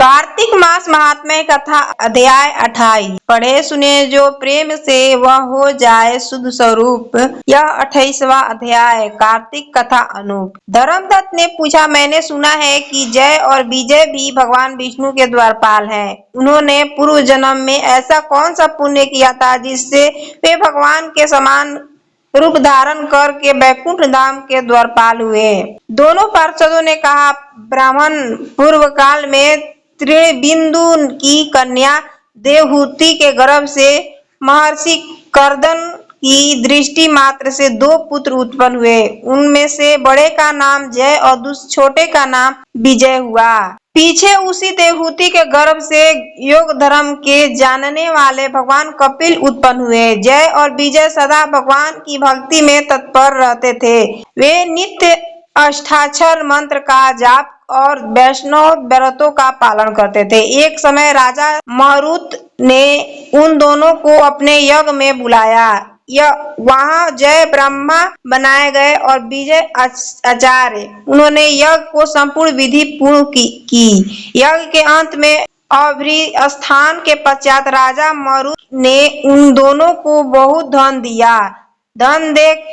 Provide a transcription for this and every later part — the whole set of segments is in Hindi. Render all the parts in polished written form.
कार्तिक मास महात्म्य कथा अध्याय 28। पढ़े सुने जो प्रेम से वह हो जाए शुद्ध स्वरूप। यह 28वां अध्याय। कार्तिक कथा अनूप। धर्मदत्त ने पूछा, मैंने सुना है कि जय और विजय भी भगवान विष्णु के द्वारपाल हैं। उन्होंने पूर्व जन्म में ऐसा कौन सा पुण्य किया था जिससे वे भगवान के समान रूप धारण करके बैकुंठ धाम के द्वारपाल हुए। दोनों पार्षदों ने कहा, ब्राह्मण पूर्व काल में त्रिबिंदु की कन्या देवहूति के गर्भ से महर्षि कर्दन की दृष्टि मात्र से 2 पुत्र उत्पन्न हुए। उनमें से बड़े का नाम जय और छोटे का नाम विजय हुआ। पीछे उसी देवहूति के गर्भ से योग धर्म के जानने वाले भगवान कपिल उत्पन्न हुए। जय और विजय सदा भगवान की भक्ति में तत्पर रहते थे। वे नित्य अष्टाक्षर मंत्र का जाप और वैष्णव व्रतों का पालन करते थे। एक समय राजा मरुत ने उन दोनों को अपने यज्ञ में बुलाया। वहां जय ब्रह्मा बनाए गए और विजय आचार्य। उन्होंने यज्ञ को संपूर्ण विधि पूर्ण की। यज्ञ के अंत में अभ्री स्थान के पश्चात राजा मरुत ने उन दोनों को बहुत धन दिया। धन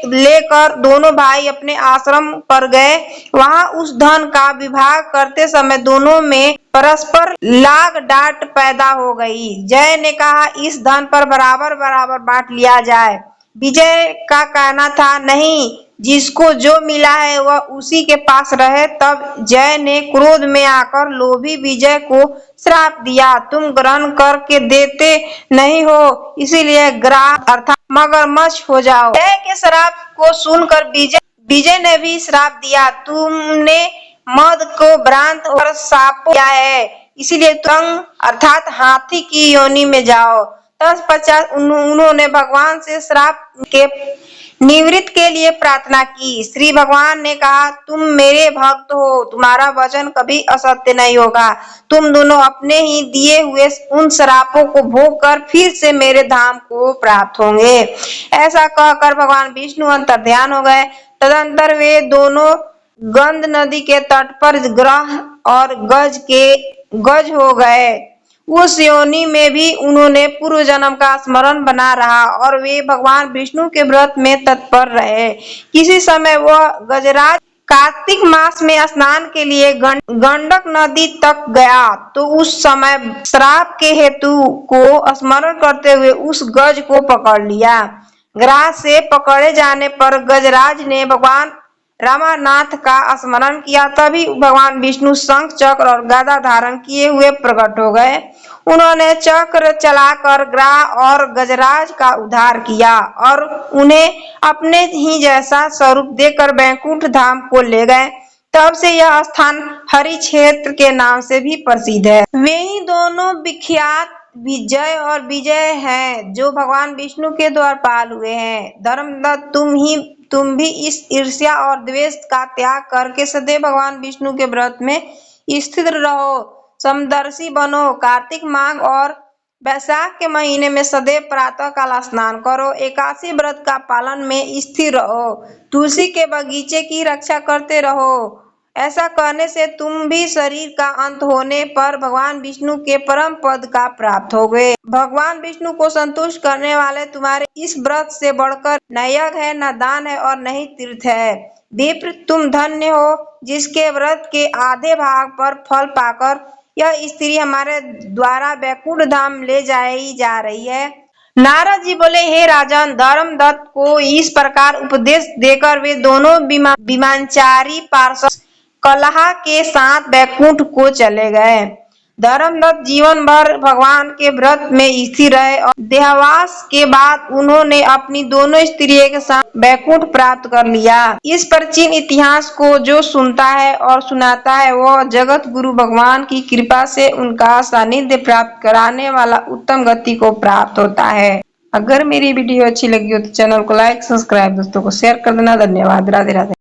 लेकर दोनों भाई अपने आश्रम पर गए। वहां उस धन का विभाग करते समय दोनों में परस्पर लाग डांट पैदा हो गई। जय ने कहा, इस धन पर बराबर बराबर बांट लिया जाए। विजय का कहना था, नहीं, जिसको जो मिला है वह उसी के पास रहे। तब जय ने क्रोध में आकर लोभी विजय को श्राप दिया, तुम ग्रहण करके देते नहीं हो, इसीलिए ग्राह अर्थात मगरमच्छ हो जाओ। जय के श्राप को सुनकर विजय ने भी श्राप दिया, तुमने मद को भ्रांत और साप किया है, इसीलिए तुम अर्थात हाथी की योनि में जाओ। तत्पश्चात उन्होंने भगवान से श्राप के निवृत्ति के लिए प्रार्थना की। श्री भगवान ने कहा, तुम मेरे भक्त हो, तुम्हारा वचन कभी असत्य नहीं होगा। तुम दोनों अपने ही दिए हुए उन श्रापों को भोग कर फिर से मेरे धाम को प्राप्त होंगे। ऐसा कहकर भगवान विष्णु अंतर्ध्यान हो गए। तदंतर वे दोनों गंध नदी के तट पर ग्रह और गज हो गए। उस योनि में भी उन्होंने पूर्व जन्म का स्मरण बना रहा और वे भगवान विष्णु के व्रत में तत्पर रहे। किसी समय वह गजराज कार्तिक मास में स्नान के लिए गंडक नदी तक गया तो उस समय श्राप के हेतु को स्मरण करते हुए उस गज को पकड़ लिया। ग्राह से पकड़े जाने पर गजराज ने भगवान रामानाथ का स्मरण किया। तभी भगवान विष्णु शंख चक्र और गदा धारण किए हुए प्रकट हो गए। उन्होंने चक्र चलाकर ग्राह और गजराज का उद्धार किया और उन्हें अपने ही जैसा स्वरूप देकर बैकुंठ धाम को ले गए। तब से यह स्थान हरि क्षेत्र के नाम से भी प्रसिद्ध है। वे ही दोनों विख्यात जय और विजय हैं जो भगवान विष्णु के द्वारपाल हुए हैं। धर्मदत्त, तुम भी इस ईर्ष्या और द्वेष का त्याग करके सदैव भगवान विष्णु के व्रत में स्थित रहो, समदर्शी बनो। कार्तिक माघ और बैसाख के महीने में सदैव प्रातः काल स्नान करो। एकादशी व्रत का पालन में स्थिर रहो। तुलसी के बगीचे की रक्षा करते रहो। ऐसा करने से तुम भी शरीर का अंत होने पर भगवान विष्णु के परम पद का प्राप्त होगे। भगवान विष्णु को संतुष्ट करने वाले तुम्हारे इस व्रत से बढ़कर न यज्ञ है, न दान है और न ही तीर्थ है। विप्र, तुम धन्य हो जिसके व्रत के आधे भाग पर फल पाकर यह स्त्री हमारे द्वारा बैकुंठ धाम ले जाई जा रही है। नारद जी बोले, हे राजन, धर्मदत्त को इस प्रकार उपदेश देकर वे दोनों विमानचारी पार्षद कलह के साथ बैकुंठ को चले गए। धर्मदत्त जीवन भर भगवान के व्रत में स्थिर रहे और देहावसान के बाद उन्होंने अपनी दोनों स्त्रियों के साथ बैकुंठ प्राप्त कर लिया। इस प्राचीन इतिहास को जो सुनता है और सुनाता है वह जगत गुरु भगवान की कृपा से उनका सानिध्य प्राप्त कराने वाला उत्तम गति को प्राप्त होता है। अगर मेरी वीडियो अच्छी लगी हो तो चैनल को लाइक, सब्सक्राइब, दोस्तों को शेयर कर देना। धन्यवाद। राधे राधे।